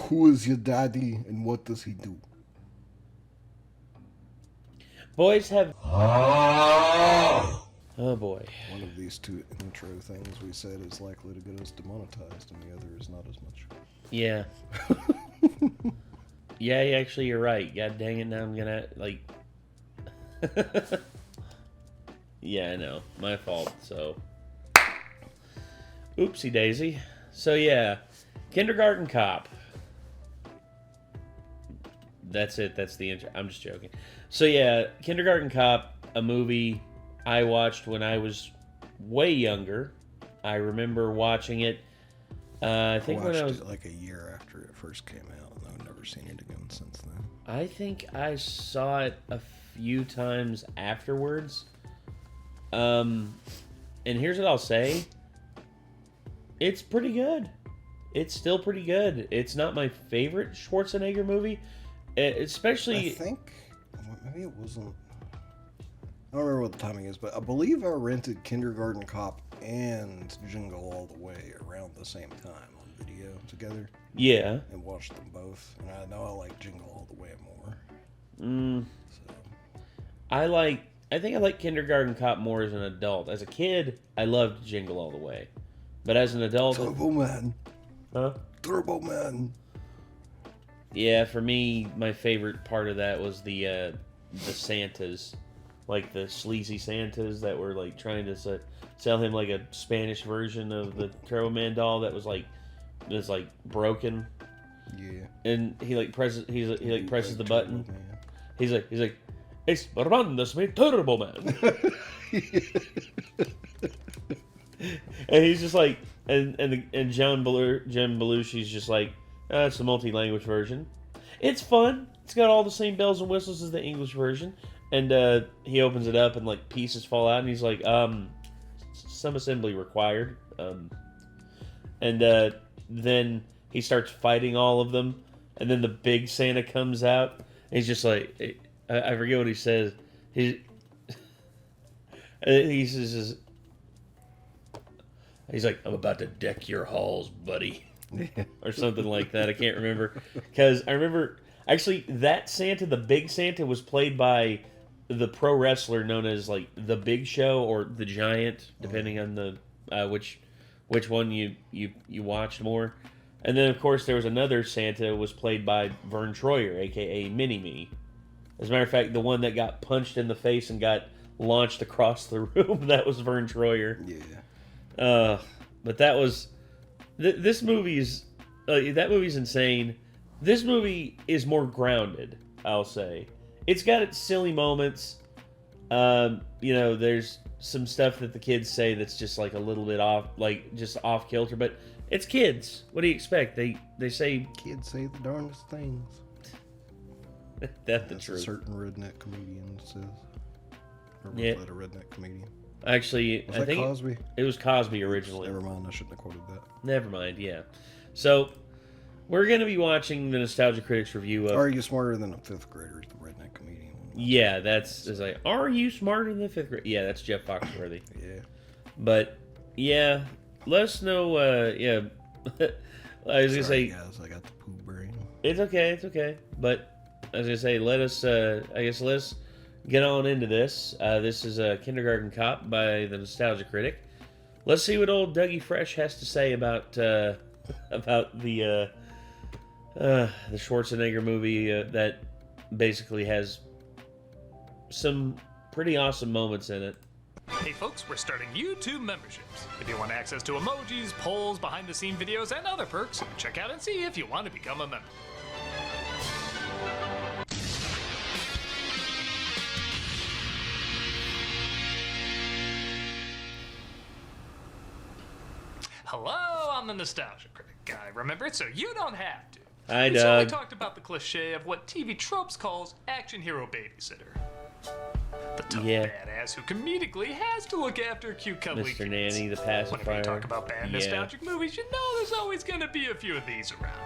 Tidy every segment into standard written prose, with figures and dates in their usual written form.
Who is your daddy and what does he do? Boys have... Oh, boy. One of these two intro things we said is likely to get us demonetized, and the other is not as much. Yeah. Yeah, actually, you're right. God dang it, now I'm gonna, like... Yeah, I know. My fault, so... Oopsie daisy. So, yeah. Kindergarten Cop. That's it. That's the intro. I'm just joking. So, yeah. Kindergarten Cop, a movie I watched when I was way younger. I remember watching it. I think when I was... it like a year after it first came out, and I've never seen it again since then. I think I saw it a few times afterwards. And here's what I'll say. It's pretty good. It's still pretty good. It's not my favorite Schwarzenegger movie. Especially... I think... Maybe it wasn't... I don't remember what the timing is, but I believe I rented Kindergarten Cop and Jingle All the Way around the same time on video together. Yeah. And watched them both. And I know I like Jingle All the Way more. So. I think I like Kindergarten Cop more as an adult. As a kid, I loved Jingle All the Way. But as an adult... Turbo Man. Huh? Turbo Man. Yeah, for me, my favorite part of that was the Santas. Like the sleazy Santas that were like trying to sell him like a Spanish version of the Turbo Man doll that was like broken. Yeah. And he presses the button. Man. He's like "Expandas mi Turbo Man." And he's just like, and John Belushi's just like, it's a multi-language version. It's fun. It's got all the same bells and whistles as the English version. And he opens it up and like pieces fall out, and he's like, some assembly required. And then he starts fighting all of them, and then the big Santa comes out. And he's just like, I forget what he says. He says. He's like, I'm about to deck your halls, buddy. Or something like that. I can't remember. Because I remember, actually, that Santa, the big Santa, was played by the pro wrestler known as, like, The Big Show or The Giant, depending on the which one you watched more. And then, of course, there was another Santa was played by Vern Troyer, a.k.a. Mini-Me. As a matter of fact, the one that got punched in the face and got launched across the room, that was Vern Troyer. Yeah. But that was... This movie's... that movie's insane. This movie is more grounded, I'll say. It's got its silly moments. There's some stuff that the kids say that's just like a little bit off, like just off kilter, but it's kids. What do you expect? They say... Kids say the darndest things. That's the truth. A certain redneck comedian says. Or was that a redneck comedian? Actually, I think Cosby? It was Cosby originally. Never mind, I shouldn't have quoted that. Never mind, yeah. So, we're going to be watching the Nostalgia Critics review of... Are You Smarter Than a Fifth Grader? Is the redneck comedian. Yeah, it's like, are you smarter than the fifth grade? Yeah, that's Jeff Foxworthy. Yeah. But, yeah, let us know, yeah. I was going to say... guys, I got the poo brain. It's okay. But, I was going to say, let us get on into this. This is Kindergarten Cop by the Nostalgia Critic. Let's see what old Dougie Fresh has to say about the Schwarzenegger movie that basically has some pretty awesome moments in it. Hey folks, we're starting YouTube memberships. If you want access to emojis, polls, behind-the-scene videos, and other perks, check out and see if you want to become a member. Hello, I'm the Nostalgia Critic. I remember it so you don't have to. Hi, So we Doug. talked about the cliche of what TV tropes calls Action Hero Babysitter. The tough badass who comedically has to look after cute cuddly Mr. kids. Nanny, the pacifier. Whenever you talk about bad nostalgic movies, you know there's always going to be a few of these around.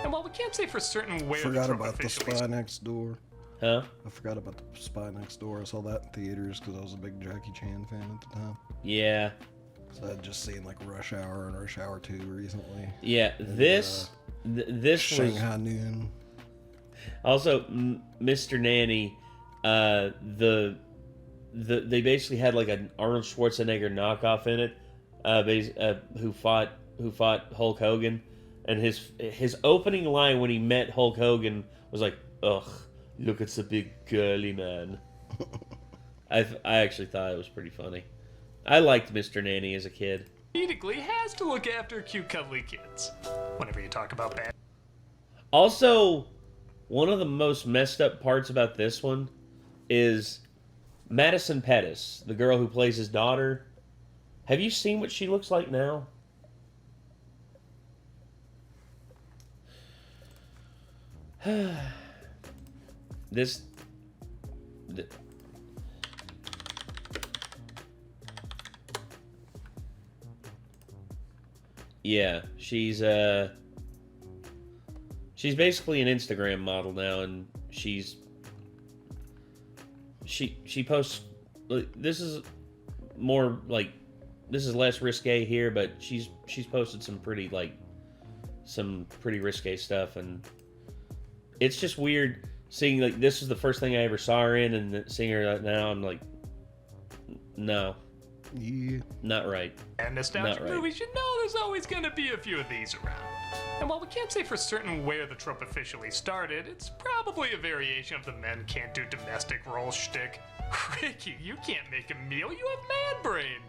And while we can't say for certain where Forgot about the Spy Next Door. Huh? I forgot about the Spy Next Door. I saw that in theaters because I was a big Jackie Chan fan at the time. Yeah. So I'd just seen like Rush Hour and Rush Hour 2 recently. Yeah, And, this this Shanghai was Noon. also Mr. Nanny. They basically had like an Arnold Schwarzenegger knockoff in it, who fought Hulk Hogan, and his opening line when he met Hulk Hogan was like, "Ugh, look, it's a big girly man." I actually thought it was pretty funny. I liked Mr. Nanny as a kid. Comedically has to look after cute, cuddly kids. Whenever you talk about bad. Also, one of the most messed up parts about this one is Madison Pettis, the girl who plays his daughter. Have you seen what she looks like now? Yeah, she's basically an Instagram model now, and she posts. This is more like, this is less risque here, but she's posted some pretty risque stuff, and it's just weird seeing, like, this is the first thing I ever saw her in, and seeing her now, I'm like, no. Yeah. Not right. And nostalgic Not right. movies, you know there's always going to be a few of these around. And while we can't say for certain where the trope officially started, it's probably a variation of the men can't do domestic role shtick. Ricky, you can't make a meal, you have man brain.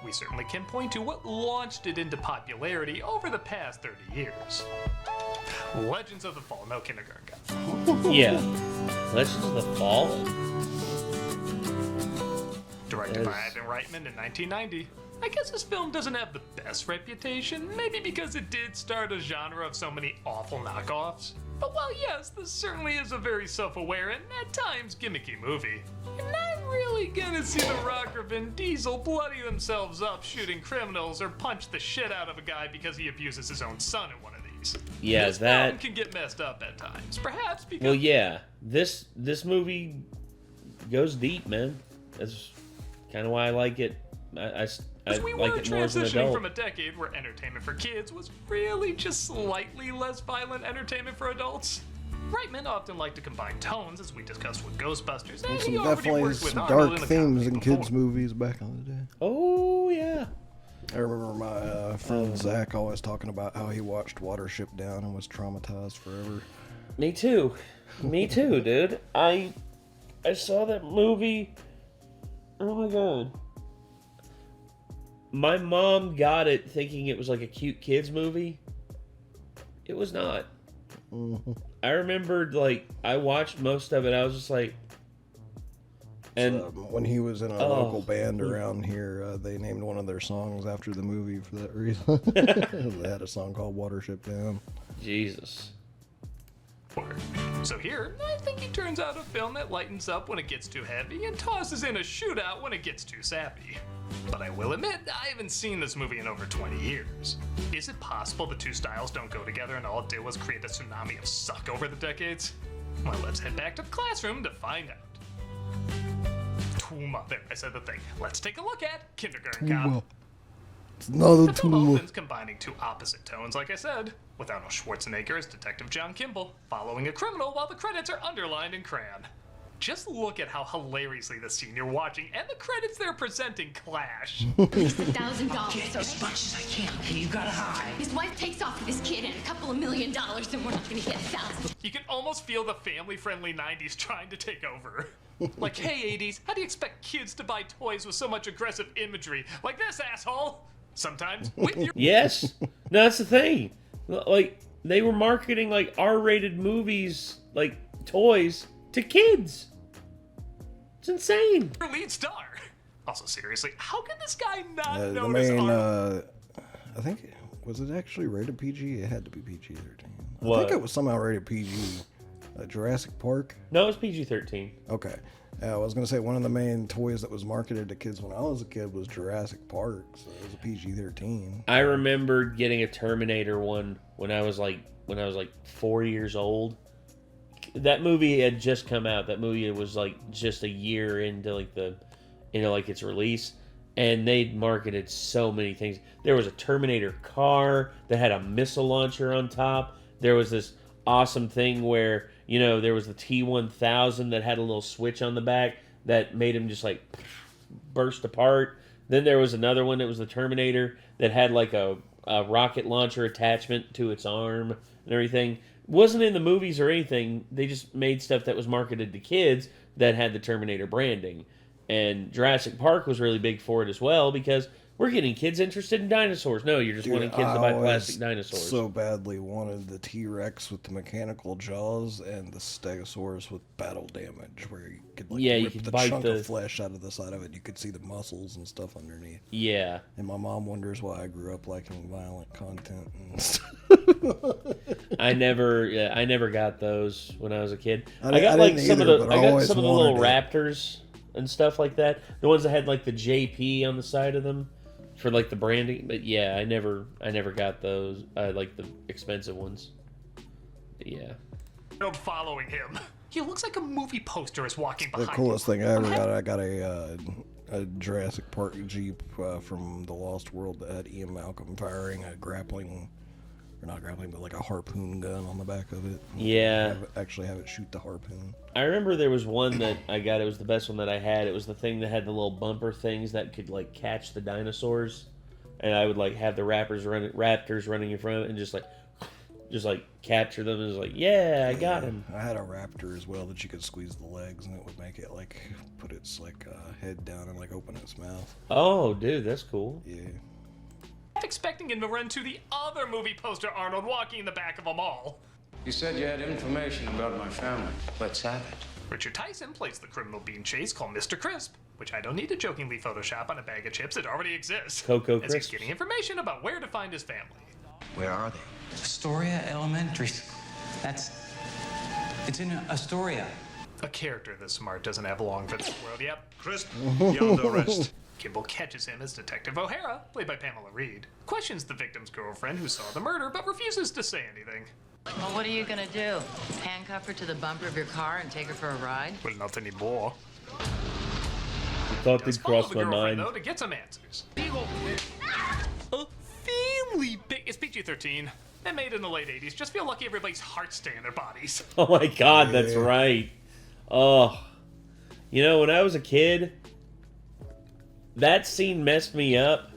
We certainly can point to what launched it into popularity over the past 30 years. Legends of the Fall, no kindergarten guy. Yeah. Legends of the Fall? Directed by Ivan Reitman in 1990. I guess this film doesn't have the best reputation, maybe because it did start a genre of so many awful knockoffs. But while yes, this certainly is a very self-aware and at times gimmicky movie, you're not really gonna see The Rock or Vin Diesel bloody themselves up shooting criminals or punch the shit out of a guy because he abuses his own son in one of these. Yeah, this film can get messed up at times, perhaps because... Well, yeah. This movie goes deep, man. That's kind of why I like it. I we like were it more as an transitioning adult. from a decade where entertainment for kids was really just slightly less violent entertainment for adults. Reitman often liked to combine tones, as we discussed with Ghostbusters, and he already Definitely worked with some Arnold dark in the themes comedy in kids' before. movies back in the day. Oh, yeah. I remember my friend Zach always talking about how he watched Watership Down and was traumatized forever. Me too. Me too, dude. I saw that movie. Oh my god. My mom got it thinking it was like a cute kids movie. It was not. Mm-hmm. I remembered, like, I watched most of it. I was just like, and when he was in a local band around here, they named one of their songs after the movie for that reason. They had a song called Watership Down. Jesus. So here, I think he turns out a film that lightens up when it gets too heavy and tosses in a shootout when it gets too sappy. But I will admit, I haven't seen this movie in over 20 years. Is it possible the two styles don't go together and all it did was create a tsunami of suck over the decades? Well, let's head back to the classroom to find out. Tuma, there, I said the thing. Let's take a look at Kindergarten Cop. It's another The film tool. opens combining two opposite tones, like I said, with Arnold Schwarzenegger as Detective John Kimball, following a criminal while the credits are underlined in crayon. Just look at how hilariously the scene you're watching and the credits they're presenting clash. It's $1,000. Get as much as I can, okay? You gotta hide. His wife takes off with his kid and a couple of $1 million, and we're not gonna get $1,000. You can almost feel the family-friendly 90s trying to take over. Like, hey 80s, how do you expect kids to buy toys with so much aggressive imagery? Like this, asshole! Sometimes, with your... Yes. No, that's the thing. Like, they were marketing, like, R-rated movies, like, toys, to kids. It's insane. your lead star. Also, seriously, how can this guy not The notice main, Arnold? I think, was it actually rated PG? It had to be PG-13. I What? think it was somehow rated PG. Jurassic Park? No, it was PG-13. Okay. I was going to say one of the main toys that was marketed to kids when I was a kid was Jurassic Park, so it was a PG-13. I remember getting a Terminator one when I was like 4 years old. That movie had just come out. That movie was like just a year into like its release, and they'd marketed so many things. There was a Terminator car that had a missile launcher on top. there was this awesome thing where, you know, there was the T-1000 that had a little switch on the back that made him just like burst apart. Then there was another one that was the Terminator that had like a rocket launcher attachment to its arm and everything. Wasn't in the movies or anything. They just made stuff that was marketed to kids that had the Terminator branding. And Jurassic Park was really big for it as well because we're getting kids interested in dinosaurs. No, you're just wanting kids to buy plastic dinosaurs. So badly wanted the T-Rex with the mechanical jaws and the Stegosaurus with battle damage, where you could rip the chunk of flesh out of the side of it. You could see the muscles and stuff underneath. Yeah. And my mom wonders why I grew up liking violent content and stuff. I never got those when I was a kid. I got some of the little raptors and stuff like that. The ones that had like the JP on the side of them for like the branding. But yeah, I never got those. I like the expensive ones. But yeah. I'm following him. He looks like a movie poster is walking behind him. The coolest thing I ever got, I got a Jurassic Park Jeep from the Lost World that had Ian Malcolm firing a grappling, or not grappling, but like a harpoon gun on the back of it. Yeah. Actually have it shoot the harpoon. I remember there was one that I got. It was the best one that I had. It was the thing that had the little bumper things that could like catch the dinosaurs, and I would like have the raptors running in front of it and just like capture them. And it was like, yeah, I got him. I had a raptor as well that you could squeeze the legs and it would make it like put its like head down and like open its mouth. Oh, dude, that's cool. Yeah. I'm expecting him to run to the other movie poster Arnold walking in the back of a mall. You said you had information about my family. Let's have it. Richard Tyson plays the criminal bean chase called Mr. Crisp, which I don't need to jokingly Photoshop on a bag of chips that already exists. Cocoa As Crisp. he's getting information about where to find his family. Where are they? Astoria Elementary School. It's in Astoria. A character this smart doesn't have long for this world yet. Crisp, you're under arrest. Kimball catches him as Detective O'Hara, played by Pamela Reed, questions the victim's girlfriend who saw the murder but refuses to say anything. Well, what are you gonna do? Handcuff her to the bumper of your car and take her for a ride? Well, not anymore. The thought did Follow cross the my girlfriend, mind. though, to get some answers. A family it's PG-13. And made in the late 80s. Just feel lucky everybody's hearts stay in their bodies. Oh my god, that's right. Oh. You know, when I was a kid, that scene messed me up.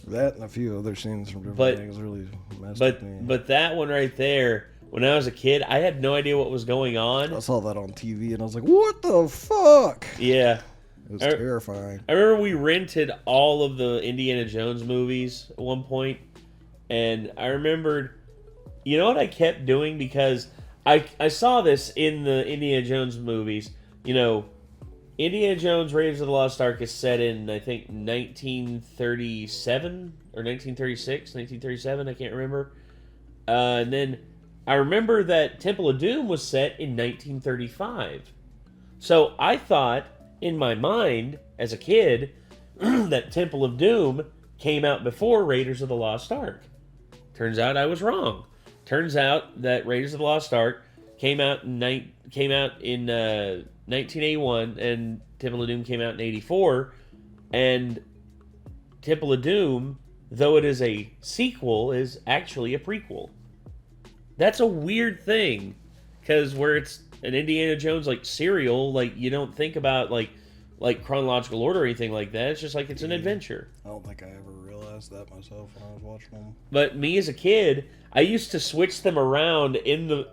That and a few other scenes from different things really messed with me. But that one right there, when I was a kid, I had no idea what was going on. I saw that on TV and I was like, what the fuck? Yeah. It was terrifying. I remember we rented all of the Indiana Jones movies at one point, and I remembered, you know what I kept doing? Because I saw this in the Indiana Jones movies. You know, Indiana Jones Raiders of the Lost Ark is set in, I think, 1937 or 1936, 1937, I can't remember. And then I remember that Temple of Doom was set in 1935. So I thought, in my mind, as a kid, that Temple of Doom came out before Raiders of the Lost Ark. Turns out I was wrong. Turns out that Raiders of the Lost Ark came out in 1981, and Temple of Doom came out in 84. And Temple of Doom, though it is a sequel, is actually a prequel. That's a weird thing, because where it's an Indiana Jones like serial, like you don't think about like chronological order or anything like that. It's just like it's an adventure. I don't think I ever realized that myself when I was watching them. But me as a kid, I used to switch them around in the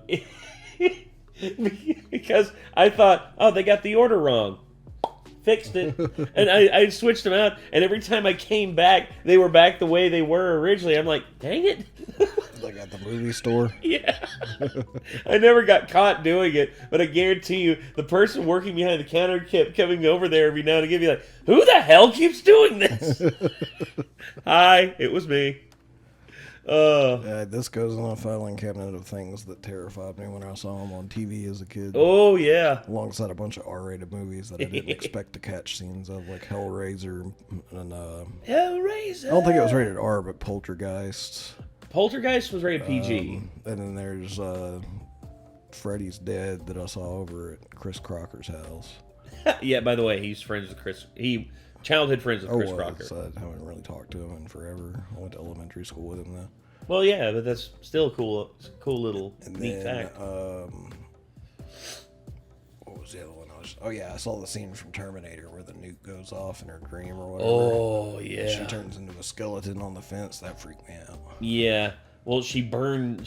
because I thought, oh, they got the order wrong. Fixed it. And I switched them out, and every time I came back, they were back the way they were originally. I'm like, dang it. Like at the movie store? Yeah. I never got caught doing it, but I guarantee you, the person working behind the counter kept coming over there every now and again, be like, who the hell keeps doing this? Hi, it was me. This goes in a filing cabinet of things that terrified me when I saw them on TV as a kid. Oh, yeah. Alongside a bunch of R-rated movies that I didn't expect to catch scenes of, like Hellraiser and Hellraiser. I don't think it was rated R, but Poltergeist. Poltergeist was rated PG. And then there's Freddy's Dead that I saw over at Chris Crocker's house. Yeah, by the way, he's friends with Chris. Childhood friends with Chris Crocker. I haven't really talked to him in forever. I went to elementary school with him though. Well, yeah, but that's still a cool little And neat then, fact. what was the other one? I saw the scene from Terminator where the nuke goes off in her dream or whatever. Oh, And yeah. she turns into a skeleton on the fence. That freaked me out. Yeah. Well, she burned,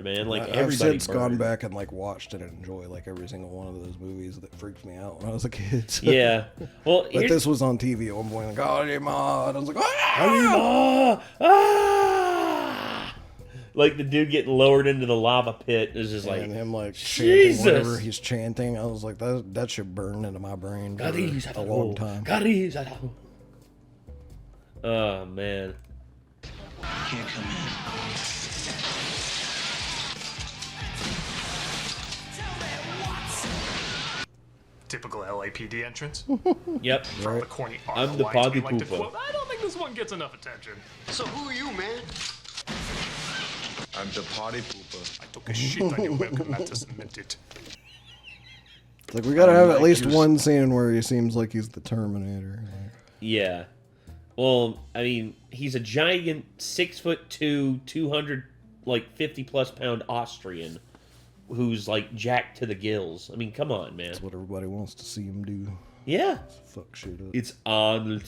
man. Like, I've everybody since burned. gone back and like watched it and enjoy like every single one of those movies that freaked me out when I was a kid. So. Yeah. Well, But this was on TV at one point. Like, oh, Anima. And I was like, ah! Anima! Ah! Like the dude getting lowered into the lava pit is just like, and him like Jesus! chanting whatever he's chanting. I was like, that should burn into my brain for a long time. Oh, man. Can't come in. Typical LAPD entrance. Yep. From the corny art I'm the lines potty we like to pooper. quote. I don't think this one gets enough attention. So who are you, man? I'm the party pooper. I took a shit on your welcome mat to cement it. It's like we gotta have at least one scene where he seems like he's the Terminator. Like, Yeah. Well, I mean, he's a giant 6'2", 250+ pound Austrian who's like jacked to the gills. I mean, come on, man. that's what everybody wants to see him do. Yeah. Fuck shit up. It's Arnold.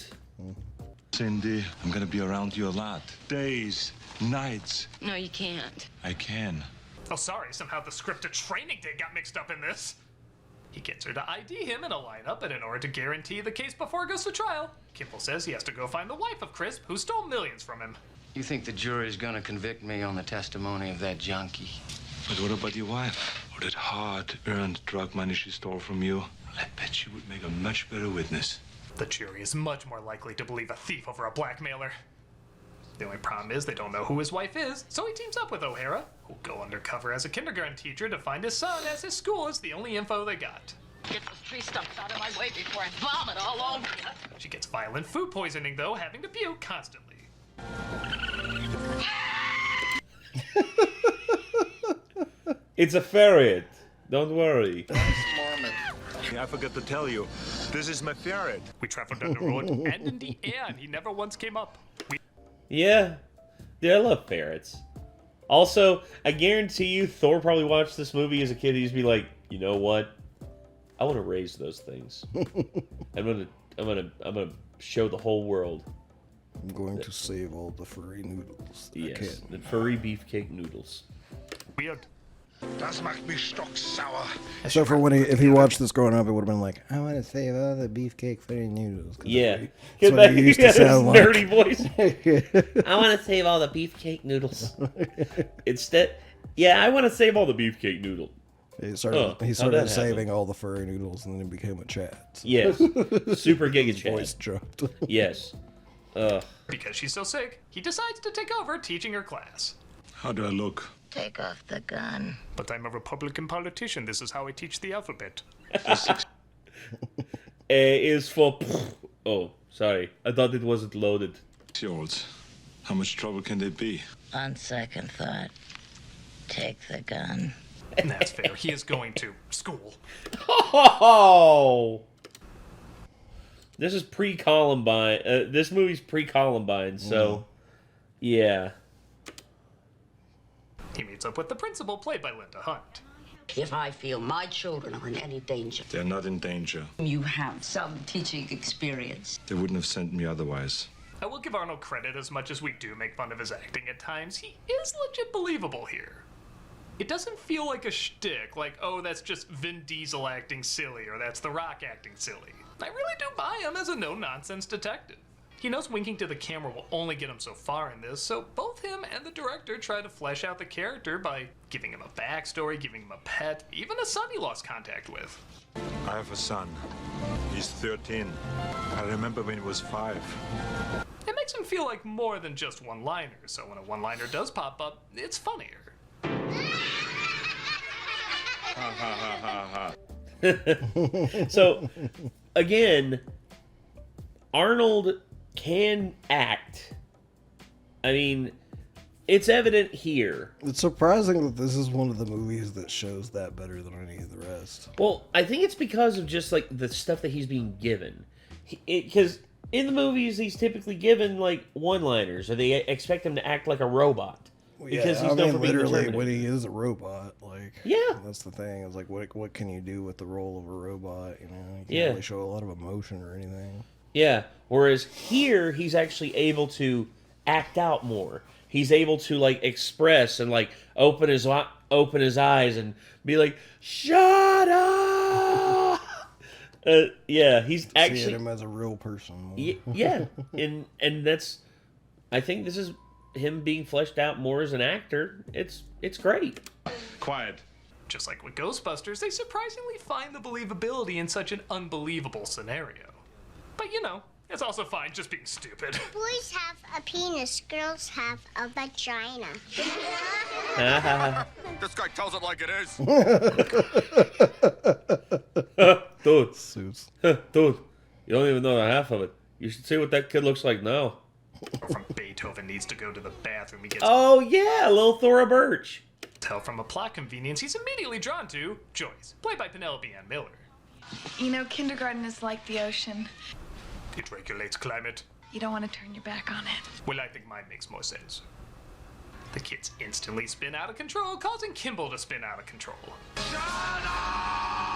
Cindy, I'm gonna be around you a lot. Days, nights. No, you can't. I can. Oh, sorry. Somehow the script of Training Day got mixed up in this. He gets her to ID him in a lineup, and in order to guarantee the case before it goes to trial, Kimble says he has to go find the wife of Crisp, who stole millions from him. You think the jury's gonna convict me on the testimony of that junkie? But what about your wife? Or that hard-earned drug money she stole from you? I bet she would make a much better witness. The jury is much more likely to believe a thief over a blackmailer. The only problem is they don't know who his wife is, so he teams up with O'Hara, who'll go undercover as a kindergarten teacher to find his son, as his school is the only info they got. Get those tree stumps out of my way before I vomit all over you. She gets violent food poisoning, though, having to puke constantly. It's a ferret. Don't worry. I forgot to tell you, this is my ferret. We traveled down the road and in the air, and he never once came up. Yeah. Dude, I love ferrets. Also, I guarantee you Thor probably watched this movie as a kid. He'd be like, you know what? I want to raise those things. I'm gonna show the whole world. I'm going to save all the furry noodles. That I Yes, can. the furry beefcake noodles. Weird. Das macht mich stocksauer. So for when if he watched this growing up, it would have been like, I want to save all the beefcake furry noodles. 'Cause Yeah. that's what he used to sound like. Nerdy voice. I want to save all the beefcake noodles. Instead, yeah, I want to save all the beefcake noodle. He started how'd saving that happen? all the furry noodles, and then he became a chat. So Yes. Super Giga his voice Chat. dropped. Yes. Because she's so sick, he decides to take over teaching her class. How do I look? Take off the gun. But I'm a Republican politician. This is how I teach the alphabet. A is for... Oh, sorry. I thought it wasn't loaded. 6-year-olds. How much trouble can they be? On second thought, take the gun. And that's fair. He is going to school. Oh! This is pre-Columbine. This movie's pre-Columbine, so... Yeah. He meets up with the principal, played by Linda Hunt. If I feel my children are in any danger, They're not in danger. you have some teaching experience. They wouldn't have sent me otherwise. I will give Arnold credit as much as we do make fun of his acting at times. He is legit believable here. It doesn't feel like a shtick, like, oh, that's just Vin Diesel acting silly, or that's The Rock acting silly. I really do buy him as a no-nonsense detective. He knows winking to the camera will only get him so far in this, so both him and the director try to flesh out the character by giving him a backstory, giving him a pet, even a son he lost contact with. I have a son. He's 13. I remember when he was 5. It makes him feel like more than just one-liners, so when a one-liner does pop up, it's funnier. So, again, Arnold can act. I mean, it's evident here. It's surprising that this is one of the movies that shows that better than any of the rest. Well, I think it's because of just, like, the stuff that he's being given. Because in the movies, he's typically given, like, one-liners, or they expect him to act like a robot. Because he's known for being literally, the when he is a robot, like, yeah, that's the thing. It's like, what can you do with the role of a robot? You know, you can't yeah, really show a lot of emotion or anything. Yeah. Whereas here, he's actually able to act out more. He's able to like express and like open his eyes and be like, "Shut up!" Yeah, he's actually seeing him as a real person. Yeah, and that's, I think this is him being fleshed out more as an actor. It's great. Quiet. Just like with Ghostbusters, they surprisingly find the believability in such an unbelievable scenario. But you know, it's also fine just being stupid. Boys have a penis, girls have a vagina. This guy tells it like it is. Dude. Suits. Dude, you don't even know the half of it. You should see what that kid looks like now. Or from Beethoven needs to go to the bathroom. He gets oh yeah, little Thora Birch. Tell from a plot convenience he's immediately drawn to Joyce, played by Penelope Ann Miller. You know, kindergarten is like the ocean. It regulates climate. You don't want to turn your back on it. Well, I think mine makes more sense. The kids instantly spin out of control, causing Kimball to spin out of control. Shut up!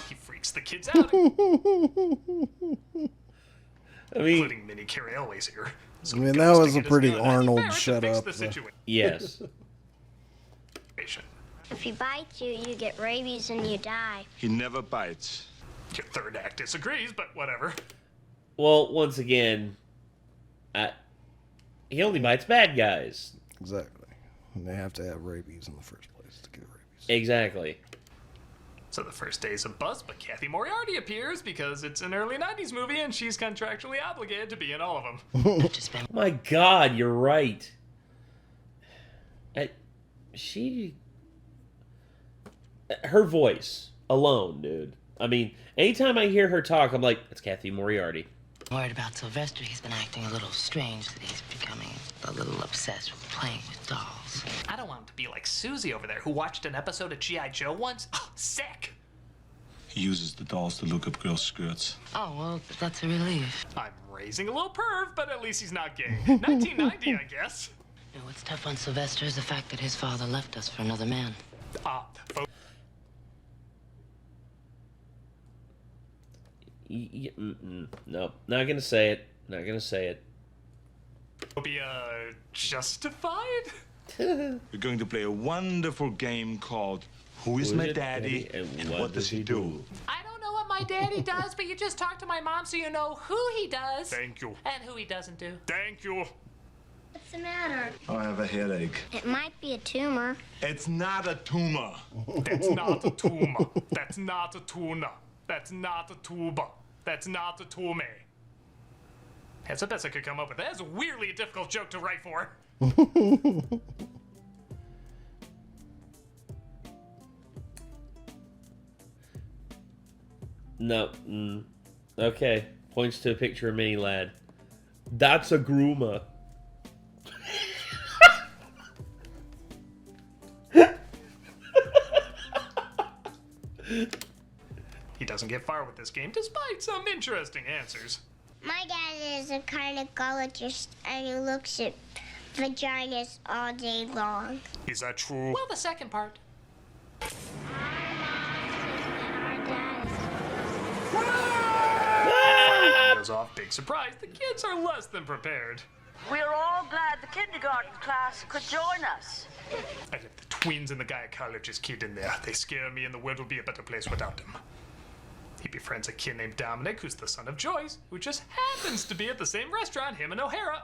He freaks the kids out. Including Minnie Carey Elway's here. So I mean, that was a pretty Arnold shut up. Yes. If he bites you, you get rabies and you die. He never bites. Your third act disagrees, but whatever. Well, once again, he only bites bad guys. Exactly. And they have to have rabies in the first place to get rabies. Exactly. So the first day's a buzz, but Kathy Moriarty appears because it's an early 90s movie and she's contractually obligated to be in all of them. My God, you're right. Her voice alone, dude. I mean, anytime I hear her talk, I'm like, it's Kathy Moriarty. Worried about Sylvester. He's been acting a little strange, that he's becoming a little obsessed with playing with dolls. I don't want him to be like Susie over there, who watched an episode of G.I. Joe once. Oh, sick! He uses the dolls to look up girls' skirts. Oh, well, that's a relief. I'm raising a little perv, but at least he's not gay. 1990, I guess. You know, what's tough on Sylvester is the fact that his father left us for another man. Nope, not gonna say it. Not gonna say it. Be justified? We're going to play a wonderful game called Who is My Daddy and What Does He Do? I don't know what my daddy does, but you just talk to my mom so you know who he does. Thank you. And who he doesn't do. Thank you. What's the matter? I have a headache. It might be a tumor. It's not a tumor. That's not a tumor. That's not a tuna. That's not a tuba. That's not a tume. That's the best I could come up with. That's weirdly a difficult joke to write for. No. Okay. Points to a picture of Mini Lad. That's a groomer. He doesn't get far with this game, despite some interesting answers. My dad is a gynecologist and he looks at vaginas all day long. Is that true? Well, the second part. Goes off, big surprise. The kids are less than prepared. We're all glad the kindergarten class could join us. I have the twins and the gynecologist kid in there. They scare me and the world would be a better place without them. He befriends a kid named Dominic, who's the son of Joyce, who just happens to be at the same restaurant him and O'Hara,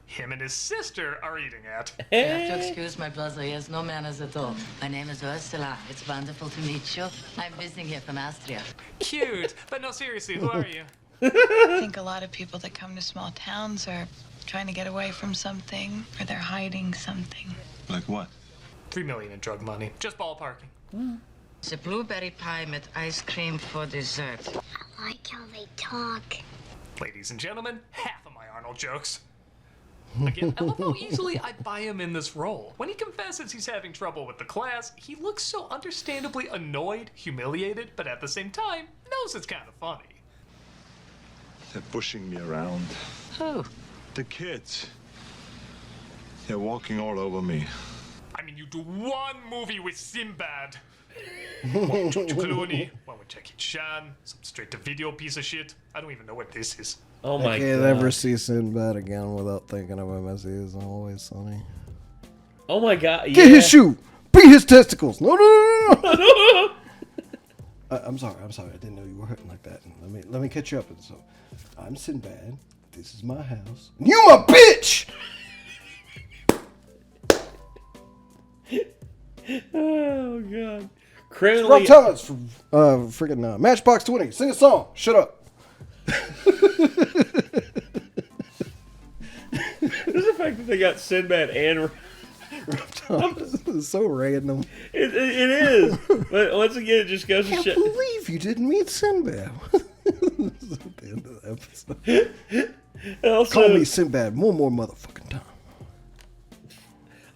him and his sister are eating at. You have to excuse my brother. He has no manners at all. My name is Ursula. It's wonderful to meet you. I'm visiting here from Austria. Cute, but no, seriously, who are you? I think a lot of people that come to small towns are trying to get away from something, or they're hiding something. Like what? $3 million in drug money. Just ballparking. It's a blueberry pie with ice cream for dessert. I like how they talk. Ladies and gentlemen, half of my Arnold jokes. Again, I love how easily I buy him in this role. When he confesses he's having trouble with the class, he looks so understandably annoyed, humiliated, but at the same time, knows it's kind of funny. They're pushing me around. Who? The kids. They're walking all over me. I mean, you do one movie with Sinbad. One with George Clooney, one with Jackie Chan, some straight-to-video piece of shit. I don't even know what this is. Oh my I can't ever see Sinbad again without thinking of him as he is Always Sunny. Oh my god! Get his shoe! Beat his testicles! No! I'm sorry. I didn't know you were hurting like that. Let me catch you up. So, I'm Sinbad. This is my house. You my bitch! Oh god! Criminally. Rob Thomas from freaking Matchbox 20. Sing a song. Shut up. There's the fact that they got Sinbad and Rob Thomas is so random. It is. But once again, it just goes to I show. can't believe you didn't meet Sinbad. This is at the end of the episode. Also, call me Sinbad one more motherfucking time.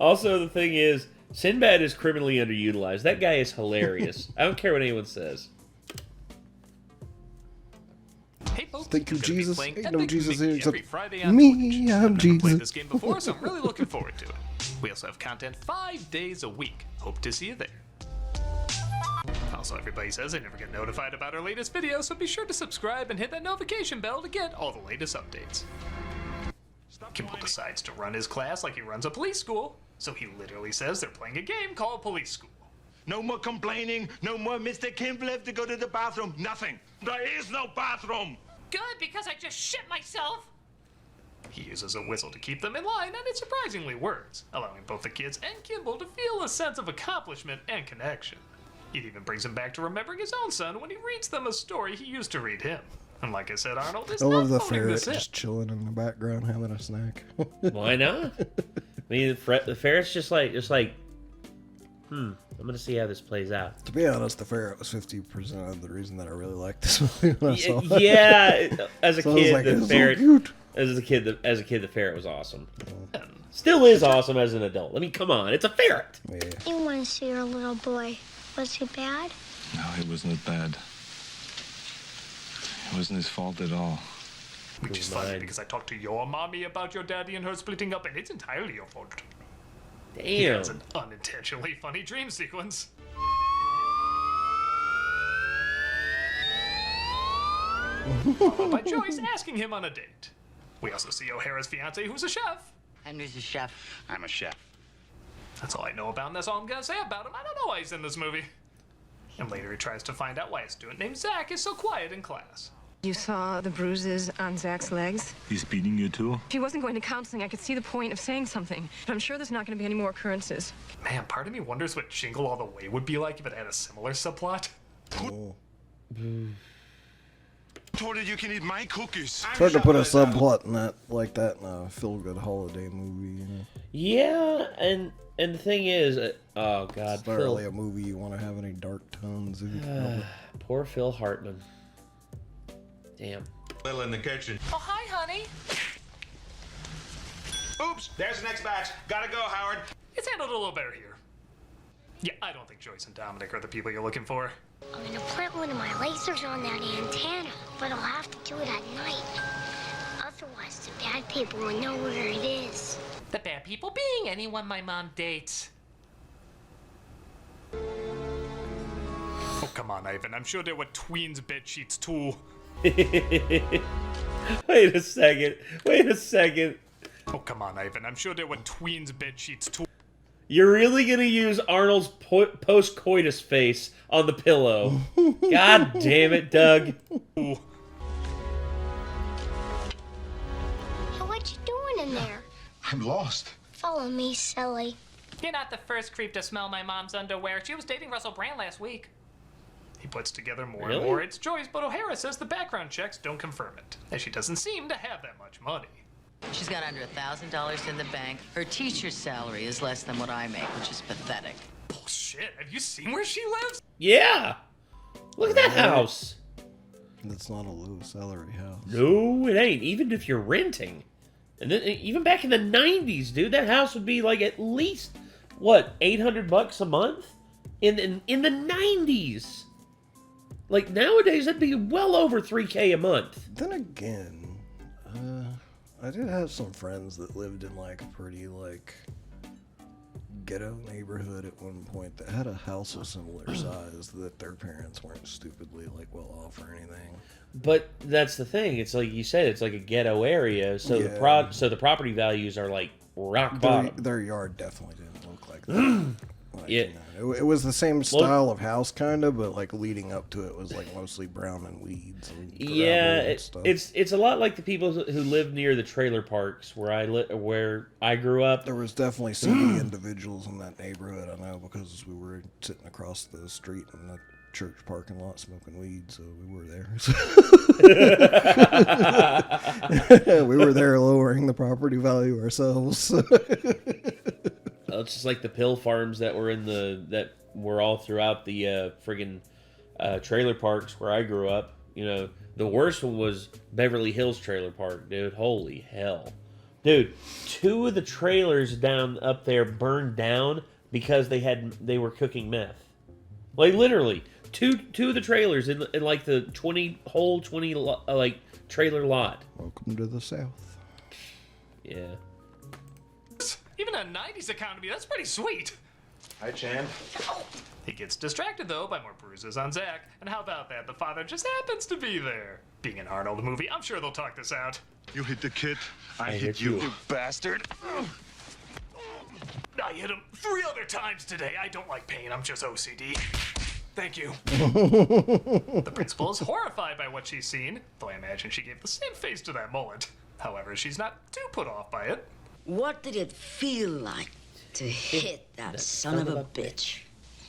Also, the thing is, Sinbad is criminally underutilized. That guy is hilarious. I don't care what anyone says. Hey folks, Thank you, I'm gonna be Jesus. playing Ain't no Epic Jesus Mickey here except every Friday on me. Twitch. I'm I've never played Jesus. this game before, so I'm really looking forward to it. We also have content 5 days a week. Hope to see you there. Also, everybody says they never get notified about our latest videos, so be sure to subscribe and hit that notification bell to get all the latest updates. Kimball decides to run his class like he runs a police school, so he literally says they're playing a game called Police School. No more complaining. No more Mr. Kimball have to go to the bathroom. Nothing. There is no bathroom. Good, because I just shit myself. He uses a whistle to keep them in line, and it surprisingly works, allowing both the kids and Kimball to feel a sense of accomplishment and connection. It even brings him back to remembering his own son when he reads them a story he used to read him. And like I said, Arnold is I love not the phoning ferret this in. just chilling in the background having a snack. Why not? I mean, the ferret's just like, I'm gonna see how this plays out. To be honest, the ferret was 50% of the reason that I really liked this movie when I saw it. Yeah, as a So I was kid, like, the "It's so ferret. cute." As a kid, the ferret was awesome. Still is awesome as an adult. I mean, come on, it's a ferret. Yeah. You want to see your little boy. Was he bad? No, it was not bad. It wasn't his fault at all. Which is funny because I talked to your mommy about your daddy and her splitting up, and it's entirely your fault. He Damn. has an unintentionally funny dream sequence. Followed by Joyce asking him on a date. We also see O'Hara's fiance, who's a chef. Henry's a chef. I'm a chef. That's all I know about him. That's all I'm gonna say about him. I don't know why he's in this movie. And later he tries to find out why a student named Zach is so quiet in class. You saw the bruises on Zach's legs? He's beating you too? If he wasn't going to counseling, I could see the point of saying something. But I'm sure there's not going to be any more occurrences. Man, part of me wonders what Jingle All the Way would be like if it had a similar subplot. Oh. Told you you can eat my cookies. It's hard to put a subplot in that like that in a feel-good holiday movie. You know? Yeah, and the thing is, oh god, It's not really a movie you want to have any dark tones in. Poor Phil Hartman. Damn. Little in the kitchen. Oh, hi, honey. Oops, there's the next batch. Gotta go, Howard. It's handled a little better here. Yeah, I don't think Joyce and Dominic are the people you're looking for. I'm gonna plant one of my lasers on that antenna, but I'll have to do it at night. Otherwise, the bad people will know where it is. The bad people being anyone my mom dates. Oh, come on, Ivan. I'm sure there were tweens bed sheets too. Wait a second. Oh, come on, Ivan. I'm sure there were tweens bed sheets too. You're really gonna use Arnold's post-coitus face on the pillow. God damn it, Doug. Hey, what you doing in there? I'm lost. Follow me, silly. You're not the first creep to smell my mom's underwear. She was dating Russell Brand last week. He puts together more Really? and more. It's Joyce, but O'Hara says the background checks don't confirm it, as she doesn't seem to have that much money. She's got under $1,000 in the bank. Her teacher's salary is less than what I make, which is pathetic. Bullshit. Have you seen where she lives? Yeah. Look at that house. That's not a low salary house. No, it ain't. Even if you're renting. And then even back in the 90s, dude, that house would be like at least, what, $800 a month? In the 90s. Like, nowadays, that'd be well over $3K a month. Then again, I did have some friends that lived in, like, a pretty, like, ghetto neighborhood at one point that had a house of similar size that their parents weren't stupidly, like, well off or anything. But that's the thing. It's like you said, it's like a ghetto area, so the property values are, like, rock bottom. Their yard definitely didn't look like that. Like, yeah, you know, it was the same style of house, kind of, but like leading up to it was like mostly brown and weeds. And stuff. It's a lot like the people who live near the trailer parks where I grew up. There was definitely some individuals in that neighborhood, I know, because we were sitting across the street in the church parking lot smoking weed, so we were there. We were there lowering the property value ourselves. It's just like the pill farms that were all throughout the friggin' trailer parks where I grew up. You know, the worst one was Beverly Hills Trailer Park, dude. Holy hell. Dude, 2 of the trailers down up there burned down because they were cooking meth. Like, literally, two of the trailers in like the 20 like trailer lot. Welcome to the South. Yeah. Even a 90s economy, that's pretty sweet. Hi, Chan. He gets distracted, though, by more bruises on Zach. And how about that? The father just happens to be there. Being an Arnold movie, I'm sure they'll talk this out. You hit the kid. I hit you. You bastard. I hit him 3 other times today. I don't like pain. I'm just OCD. Thank you. The principal is horrified by what she's seen, though I imagine she gave the same face to that mullet. However, she's not too put off by it. What did it feel like to hit that son of a bitch?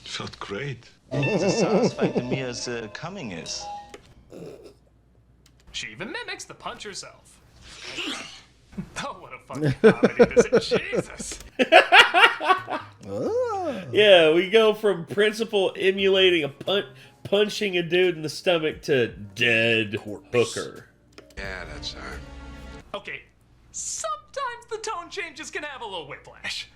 It felt great. It's as satisfying to me as coming is. She even mimics the punch herself. Oh, what a fucking comedy this is. Jesus. Yeah, we go from principal emulating punching a dude in the stomach to dead hooker. Yeah, that's her. Okay, sometimes the tone changes can have a little whiplash.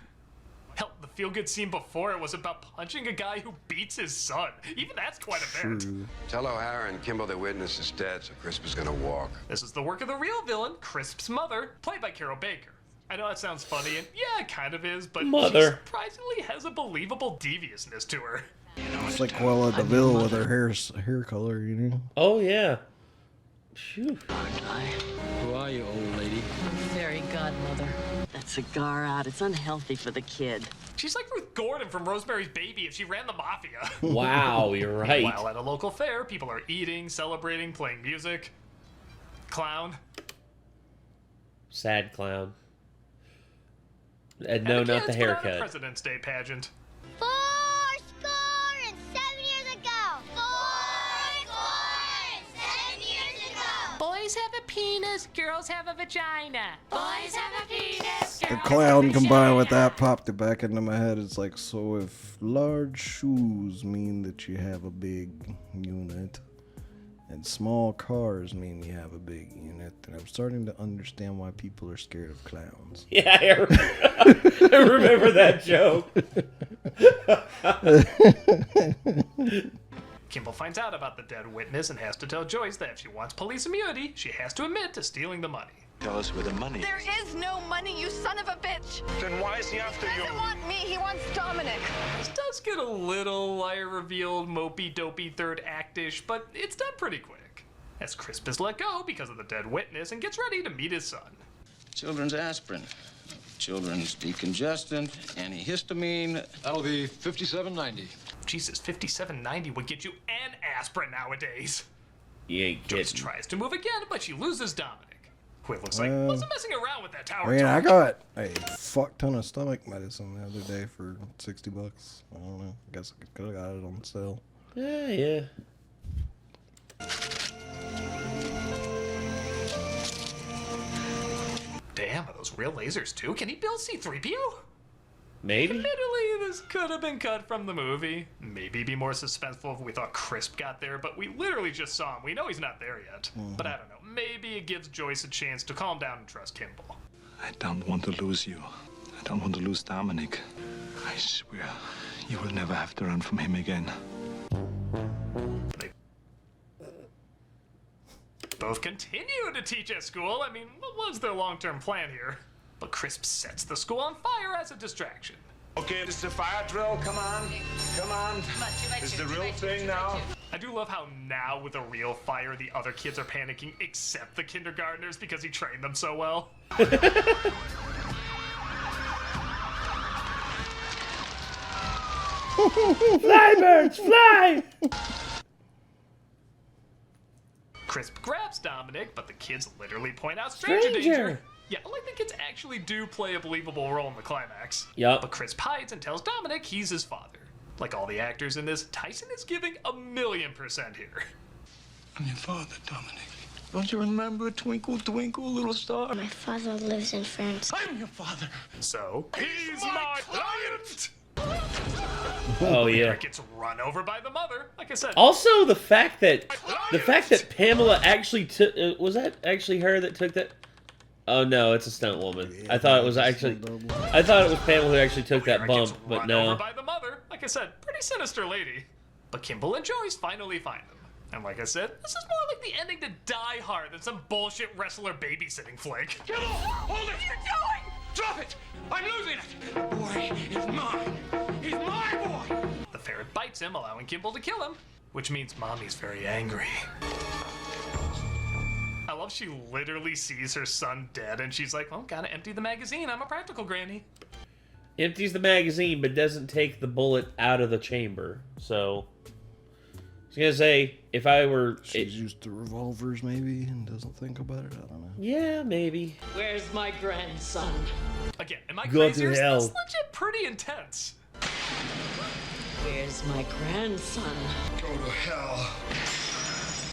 Hell, the feel-good scene before it was about punching a guy who beats his son. Even that's quite a bit. Tell O'Hara and Kimball the witness is dead, so Crisp is gonna walk. This is the work of the real villain, Crisp's mother, played by Carol Baker. I know that sounds funny, and yeah, it kind of is, but she surprisingly has a believable deviousness to her. It's like Cruella DeVille with her hair color, you know? Oh, yeah. Phew. Who are you, old lady? Fairy godmother. That cigar out, it's unhealthy for the kid. She's like Ruth Gordon from Rosemary's Baby if she ran the mafia. Wow, you're right. While at a local fair, people are eating, celebrating, playing music. Clown. Sad clown. And no, not the haircut. President's Day pageant. 4 and 7 years ago. 4 and 7 years ago. Boys have a penis, girls have a vagina. Boys have a penis, The clown combined with that popped it back into my head. It's like, so if large shoes mean that you have a big unit, and small cars mean you have a big unit, then I'm starting to understand why people are scared of clowns. Yeah, I remember that joke. Kimball finds out about the dead witness and has to tell Joyce that if she wants police immunity, she has to admit to stealing the money. Tell us where the money is. There is no money, you son of a bitch! Then why is he after He doesn't want me, he wants Dominic. This does get a little liar revealed, mopey dopey third act-ish, but it's done pretty quick. As Crisp is let go because of the dead witness and gets ready to meet his son. Children's aspirin, children's decongestant, antihistamine. That'll be $57.90. Jesus, $57.90 would get you an aspirin nowadays. You ain't Joyce kidding. tries to move again, but she loses Dominic. Who it looks like wasn't messing around with that tower. I mean, I got a fuck ton of stomach medicine the other day for $60. I don't know. I guess I could have got it on sale. Yeah. Damn, are those real lasers too? Can he build C-3PO? Maybe. Admittedly, this could have been cut from the movie. Maybe be more suspenseful if we thought Crisp got there, but we literally just saw him. We know he's not there yet. But I don't know. Maybe it gives Joyce a chance to calm down and trust Kimball. I don't want to lose you. I don't want to lose Dominic. I swear, you will never have to run from him again. both continue to teach at school. I mean, what was their long-term plan here? But Crisp sets the school on fire as a distraction. Okay, this is a fire drill. Come on. Come on. This is the real thing now. I do love how now with a real fire, the other kids are panicking except the kindergartners because he trained them so well. Fly, birds, fly! Crisp grabs Dominic, but the kids literally point out stranger danger. Yeah, like the kids actually do play a believable role in the climax. Yup. But Crisp hides and tells Dominic he's his father. Like all the actors in this, Tyson is giving 1,000,000% here. I'm your father, Dominic. Don't you remember Twinkle, Twinkle, Little Star? My father lives in France. I'm your father. So, he's my client! Oh yeah. Eric gets run over by the mother, like I said. Also, the fact that Pamela actually took was that actually her that took that? Oh no, it's a stunt woman. I thought it was Pamela who actually took that bump, but Run no. over by the mother, like I said, pretty sinister lady. But Kimball and Joyce finally find them. And like I said, this is more like the ending to Die Hard than some bullshit wrestler babysitting flick. Kimball, hold it! What are you doing? Drop it! I'm losing it! The boy is mine. He's my boy! The ferret bites him, allowing Kimball to kill him, which means Mommy's very angry. I love she literally sees her son dead and she's like, well, gotta empty the magazine. I'm a practical granny. Empties the magazine, but doesn't take the bullet out of the chamber. So, I was gonna say, if I were... She's used to revolvers, maybe, and doesn't think about it. I don't know. Yeah, maybe. Where's my grandson? Again, am I Go crazy to or is hell. this legit pretty intense? Where's my grandson? Go to hell.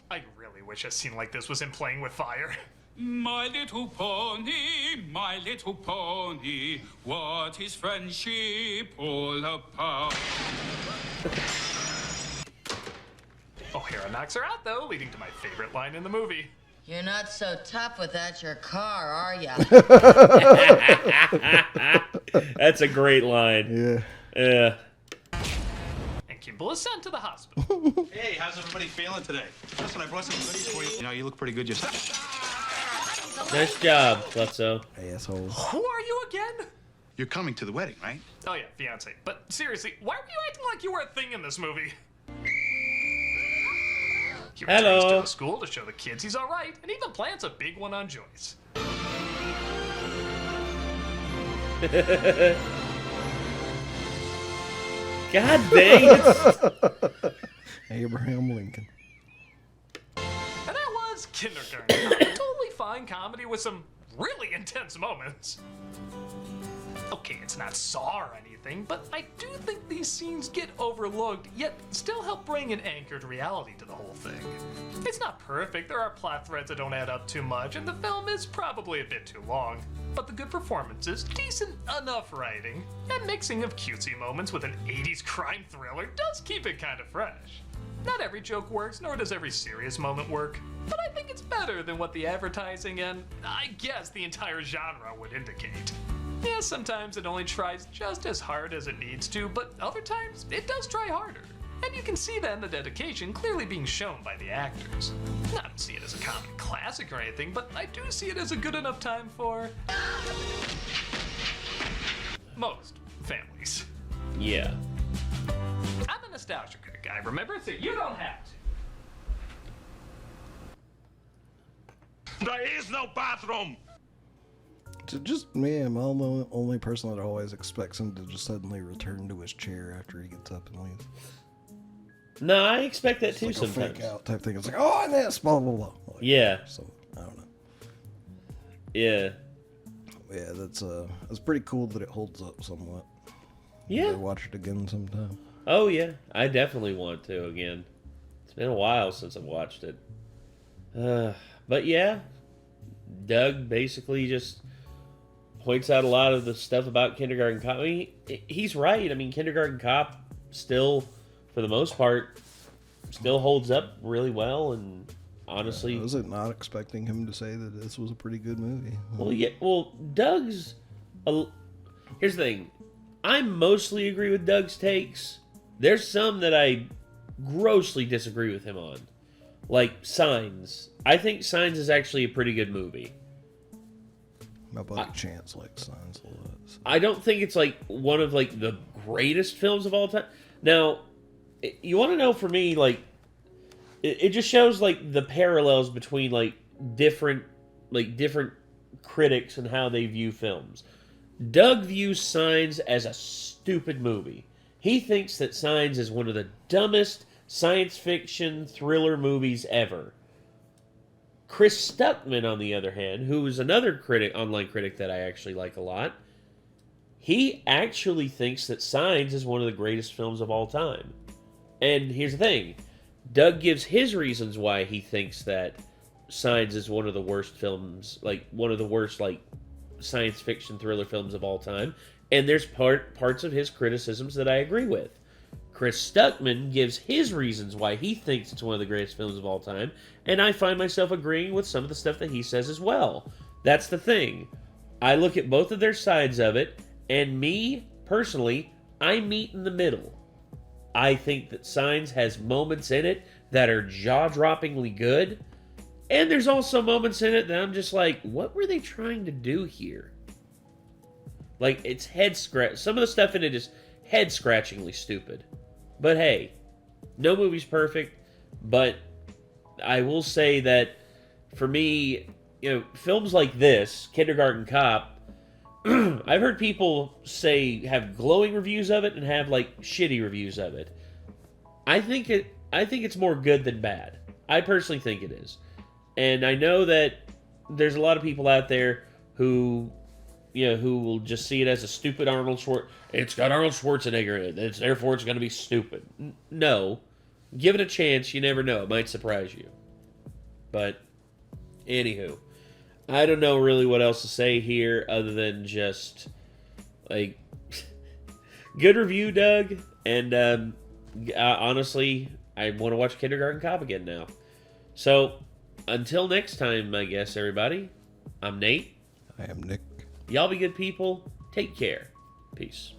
I really wish a scene like this was him playing with fire. My little pony, what is friendship all about? O'Hara knocks her out, though, leading to my favorite line in the movie. You're not so tough without your car, are ya? That's a great line. Yeah. And Kimball is sent to the hospital. Hey, how's everybody feeling today? Listen, I brought some goodies for you. You know, you look pretty good yourself. Nice job, Lutzo. Asshole. Who are you again? You're coming to the wedding, right? Oh yeah, fiance. But seriously, why were you acting like you were a thing in this movie? He returns to the school to show the kids he's alright, and even plants a big one on Joyce. God dang it! Abraham Lincoln. And that was Kindergarten. A totally fine comedy with some really intense moments. Okay, it's not Saw or anything, but I do think these scenes get overlooked, yet still help bring an anchored reality to the whole thing. It's not perfect, there are plot threads that don't add up too much, and the film is probably a bit too long. But the good performances, decent enough writing, and mixing of cutesy moments with an 80s crime thriller does keep it kind of fresh. Not every joke works, nor does every serious moment work, but I think it's better than what the advertising and, I guess, the entire genre would indicate. Yeah, sometimes it only tries just as hard as it needs to, but other times it does try harder. And you can see that in the dedication clearly being shown by the actors. I don't see it as a common classic or anything, but I do see it as a good enough time for most families. Yeah. I'm a nostalgia critic, I remember, so you don't have to. There is no bathroom. Just me, I'm the only person that always expects him to just suddenly return to his chair after he gets up and leaves. No, I expect that too It's like sometimes. a fake out type thing. It's like, oh, and this, blah, blah, blah. Like, Yeah. So, I don't know. Yeah. Yeah, it's pretty cool that it holds up somewhat. Yeah. Maybe watch it again sometime. Oh yeah, I definitely want to again. It's been a while since I've watched it. But yeah, Doug basically just points out a lot of the stuff about Kindergarten Cop. I mean, he's right. I mean, Kindergarten Cop still, for the most part, still holds up really well. And honestly, I was not expecting him to say that this was a pretty good movie. Well, yeah. Well, Doug's. Here's the thing. I mostly agree with Doug's takes. There's some that I grossly disagree with him on. Like Signs. I think Signs is actually a pretty good movie. My buddy Chance likes Signs a lot. So. I don't think it's like one of like the greatest films of all time. Now, you want to know for me, like, it just shows like the parallels between like different critics and how they view films. Doug views Signs as a stupid movie. He thinks that Signs is one of the dumbest science fiction thriller movies ever. Chris Stuckman, on the other hand, who is another online critic that I actually like a lot, he actually thinks that Signs is one of the greatest films of all time. And here's the thing. Doug gives his reasons why he thinks that Signs is one of the worst films, like one of the worst like science fiction thriller films of all time. And there's parts of his criticisms that I agree with. Chris Stuckman gives his reasons why he thinks it's one of the greatest films of all time, and I find myself agreeing with some of the stuff that he says as well. That's the thing. I look at both of their sides of it, and me, personally, I meet in the middle. I think that Signs has moments in it that are jaw-droppingly good, and there's also moments in it that I'm just like, what were they trying to do here? Like, it's head-scratch. Some of the stuff in it is head-scratchingly stupid. But hey, no movie's perfect, but I will say that for me, films like this, Kindergarten Cop, I've heard people have glowing reviews of it and have like shitty reviews of it. I think it's more good than bad. I personally think it is. And I know that there's a lot of people out there who will just see it as a stupid Arnold Schwarzenegger. It's got Arnold Schwarzenegger in it. Therefore, it's going to be stupid. No. Give it a chance. You never know. It might surprise you. But, anywho. I don't know really what else to say here other than just, like, good review, Doug. And, honestly, I want to watch Kindergarten Cop again now. So, until next time, I guess, everybody. I'm Nate. I am Nick. Y'all be good people. Take care. Peace.